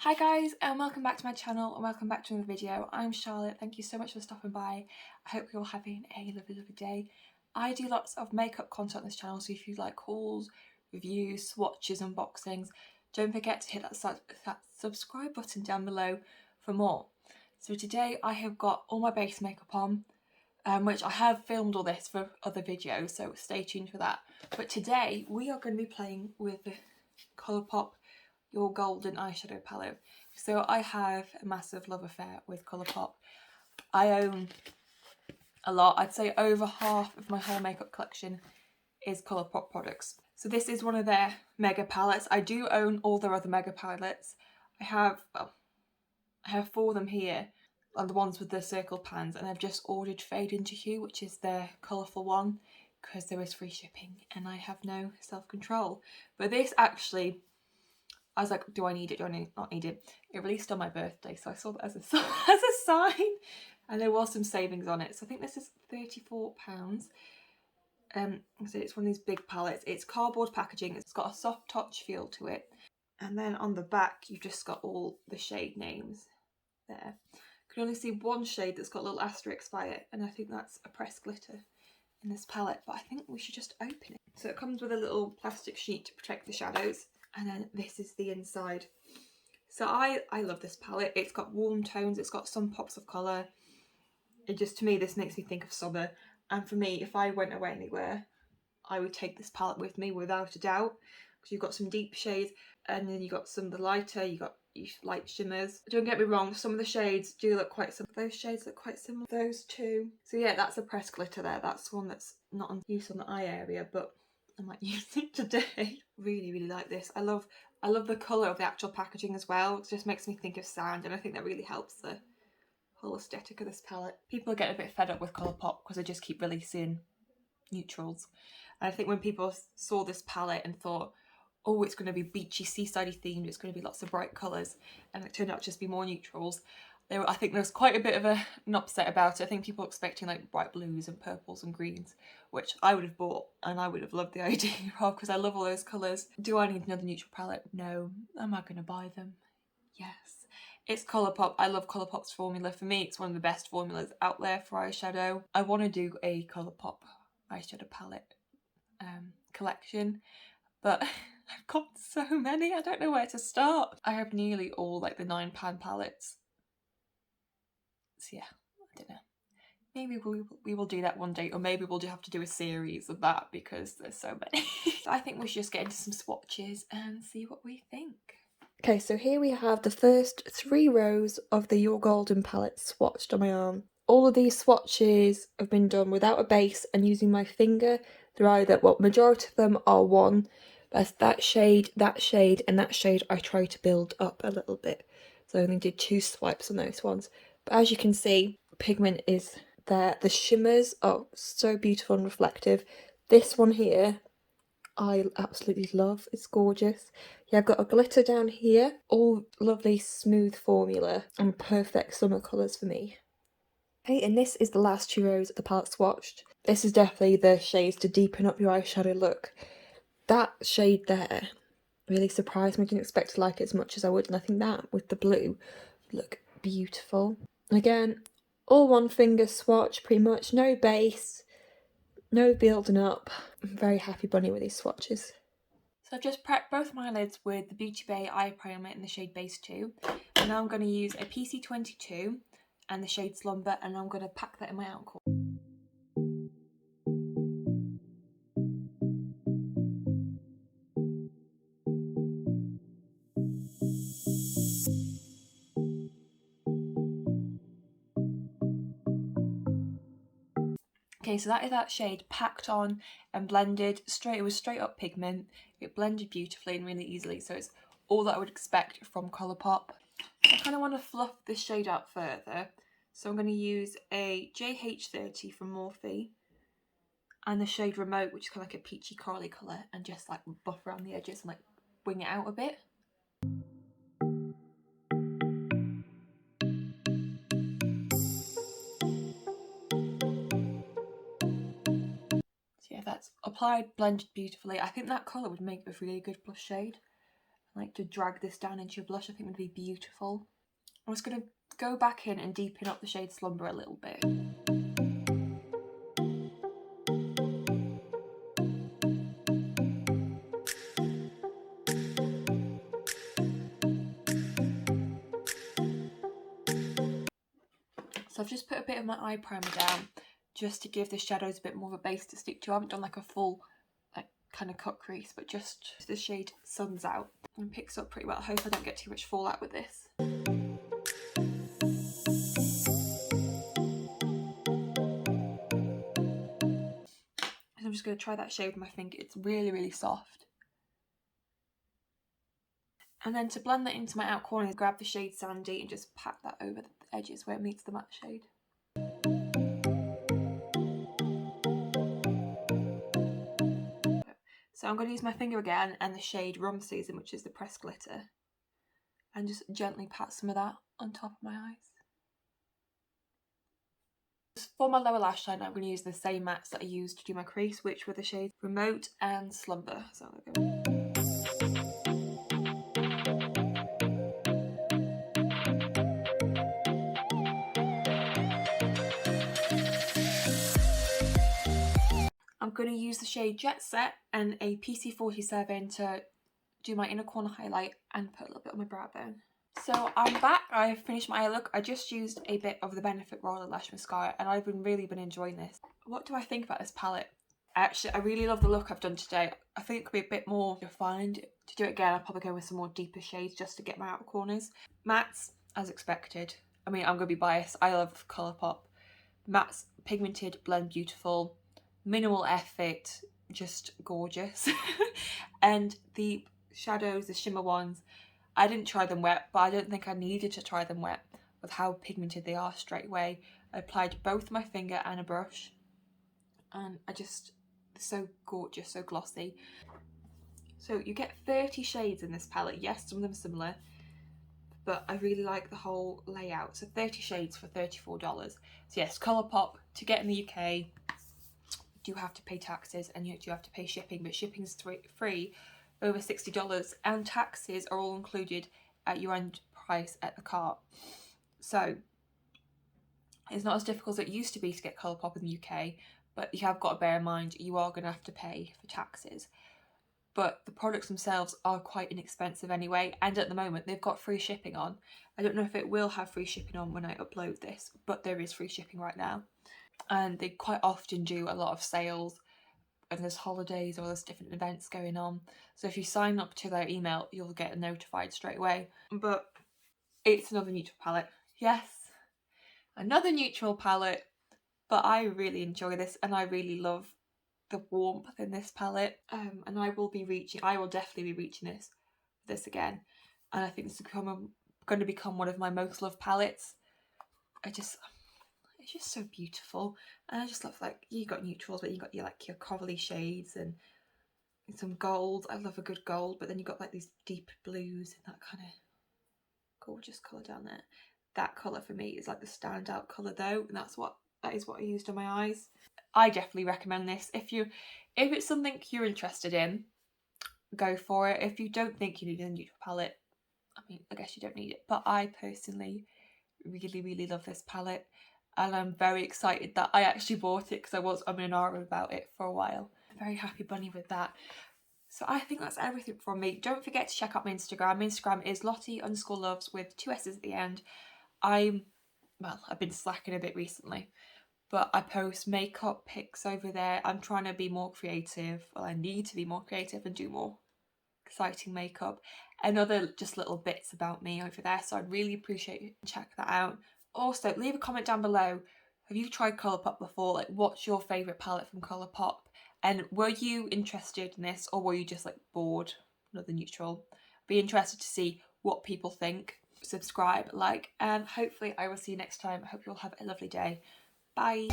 Hi guys and welcome back to my channel and welcome back to another video. I'm Charlotte, thank you so much for stopping by. I hope you're all having a lovely day. I do lots of makeup content on this channel, so if you like hauls, reviews, swatches, unboxings, don't forget to hit that subscribe button down below for more. So today I have got all my base makeup on, which I have filmed all this for other videos, so stay tuned for that. But today we are going to be playing with the Colourpop Your Golden eyeshadow palette. So I have a massive love affair with Colourpop. I own a lot. I'd say over half of my whole makeup collection is Colourpop products. So this is one of their mega palettes. I do own all their other mega palettes. I have 4 of them here, and the ones with the circle pans, and I've just ordered Fade Into Hue, which is their colourful one, because there is free shipping and I have no self-control. But this actually, I was like, do I need it? Do I not need it? It released on my birthday, so I saw that as a sign, and there was some savings on it. So I think this is £34. So it's one of these big palettes. It's cardboard packaging. It's got a soft touch feel to it, and then on the back you've just got all the shade names there. I can only see one shade that's got little asterisks by it, and I think that's a pressed glitter in this palette. But I think we should just open it. So it comes with a little plastic sheet to protect the shadows. And then this is the inside. So I love this palette. It's got warm tones, it's got some pops of colour. It just, to me, this makes me think of summer. And for me, if I went away anywhere, I would take this palette with me without a doubt. Because you've got some deep shades, and then you've got some of the lighter, you've got light shimmers. Don't get me wrong, some of the shades do look quite similar. Those shades look quite similar, those two. So yeah, that's a pressed glitter there. That's one that's not on use on the eye area, but I might use it today. Really like this. I love the colour of the actual packaging as well. It just makes me think of sand, and I think that really helps the whole aesthetic of this palette. People are getting a bit fed up with Colourpop because they just keep releasing neutrals. And I think when people saw this palette and thought, oh, it's going to be beachy, seasidey themed, it's going to be lots of bright colours, and it turned out to just be more neutrals, I think there was quite a bit of an upset about it. I think people were expecting like bright blues and purples and greens, which I would have bought and I would have loved the idea of, because I love all those colours. Do I need another neutral palette? No. Am I going to buy them? Yes. It's Colourpop. I love Colourpop's formula. For me, it's one of the best formulas out there for eyeshadow. I want to do a Colourpop eyeshadow palette collection, but I've got so many, I don't know where to start. I have nearly all like the £9 palettes. So yeah, I don't know. Maybe we will do that one day, or maybe we'll have to do a series of that because there's so many. I think we should just get into some swatches and see what we think. Okay, so here we have the first 3 rows of the Your Golden palette swatched on my arm. All of these swatches have been done without a base and using my finger. They're either, well, majority of them are one. That's that shade, and that shade I try to build up a little bit. So I only did 2 swipes on those ones. But as you can see, pigment is there. The shimmers are so beautiful and reflective. This one here, I absolutely love. It's gorgeous. Yeah, I've got a glitter down here. All lovely smooth formula and perfect summer colours for me. Okay, and this is the last 2 rows of the palette swatched. This is definitely the shades to deepen up your eyeshadow look. That shade there really surprised me. I didn't expect to like it as much as I would, and I think that with the blue would look beautiful. Again, all one finger swatch, pretty much, no base, no building up. I'm very happy bunny with these swatches. So I've just prepped both my lids with the Beauty Bay Eye Primer in the shade Base 2, and now I'm going to use a PC22 and the shade Slumber, and I'm going to pack that in my outer corner. Okay, so that is that shade packed on and blended straight. It was straight up pigment. It blended beautifully and really easily, so it's all that I would expect from Colourpop. I kind of want to fluff this shade out further, so I'm going to use a JH30 from Morphe and the shade Remote, which is kind of like a peachy corally colour, and just like buff around the edges and like bring it out a bit. So yeah, that's applied, blended beautifully. I think that colour would make a really good blush shade. like to drag this down into your blush, I think would be beautiful. I'm just going to go back in and deepen up the shade Slumber a little bit. So I've just put a bit of my eye primer down just to give the shadows a bit more of a base to stick to. I haven't done like a full like kind of cut crease, but just the shade Sun's Out, and picks up pretty well. I hope I don't get too much fallout with this. So I'm just going to try that shade with my finger. It's really, really soft. And then to blend that into my outer corners, grab the shade Sandy and just pat that over the edges where it meets the matte shade. So I'm going to use my finger again and the shade Rum Season, which is the pressed glitter, and just gently pat some of that on top of my eyes. For my lower lash line, I'm going to use the same mats that I used to do my crease, which were the shades Remote and Slumber. So I'm going to go. I'm going to use the shade Jet Set and a PC47 to do my inner corner highlight and put a little bit on my brow bone. So I'm back, I've finished my eye look. I just used a bit of the Benefit Roller Lash Mascara and I've really been enjoying this. What do I think about this palette? Actually, I really love the look I've done today. I think it could be a bit more refined. To do it again, I'll probably go with some more deeper shades just to get my outer corners. Mattes, as expected. I mean, I'm going to be biased. I love Colourpop. Mattes, pigmented, blend beautiful. Minimal effort, just gorgeous. And the shadows, the shimmer ones, I didn't try them wet, but I don't think I needed to try them wet with how pigmented they are straight away. I applied both my finger and a brush, and so gorgeous, so glossy. So you get 30 shades in this palette. Yes, some of them are similar, but I really like the whole layout. So 30 shades for $34. So yes, Colourpop, to get in the UK, you have to pay taxes and you do have to pay shipping, but shipping's free over $60, and taxes are all included at your end price at the cart. So it's not as difficult as it used to be to get Colourpop in the UK, but you have got to bear in mind you are going to have to pay for taxes. But the products themselves are quite inexpensive anyway, and at the moment they've got free shipping on. I don't know if it will have free shipping on when I upload this, but there is free shipping right now. And they quite often do a lot of sales, and there's holidays or there's different events going on. So if you sign up to their email, you'll get notified straight away. But it's another neutral palette. Yes, another neutral palette, but I really enjoy this and I really love the warmth in this palette. And I will definitely be reaching this again. And I think this is going to become one of my most loved palettes. It's just so beautiful, and I just love, like, you got neutrals, but you got your corally shades and some gold. I love a good gold, but then you got like these deep blues and that kind of gorgeous colour down there. That colour for me is like the standout colour though, and that is what I used on my eyes. I definitely recommend this. If it's something you're interested in, go for it. If you don't think you need a neutral palette, I mean, I guess you don't need it, but I personally really, really love this palette. And I'm very excited that I actually bought it because I'm in an awe about it for a while. I'm very happy bunny with that. So I think that's everything from me. Don't forget to check out my Instagram. My Instagram is Lottie_loves with 2 S's at the end. I've been slacking a bit recently, but I post makeup pics over there. I'm trying to be more creative. Well, I need to be more creative and do more exciting makeup and other just little bits about me over there. So I'd really appreciate you check that out. Also, leave a comment down below. Have you tried Colourpop before? Like, what's your favourite palette from Colourpop? And were you interested in this, or were you just like bored? Another neutral. Be interested to see what people think. Subscribe, like, and hopefully I will see you next time. I hope you'll have a lovely day. Bye.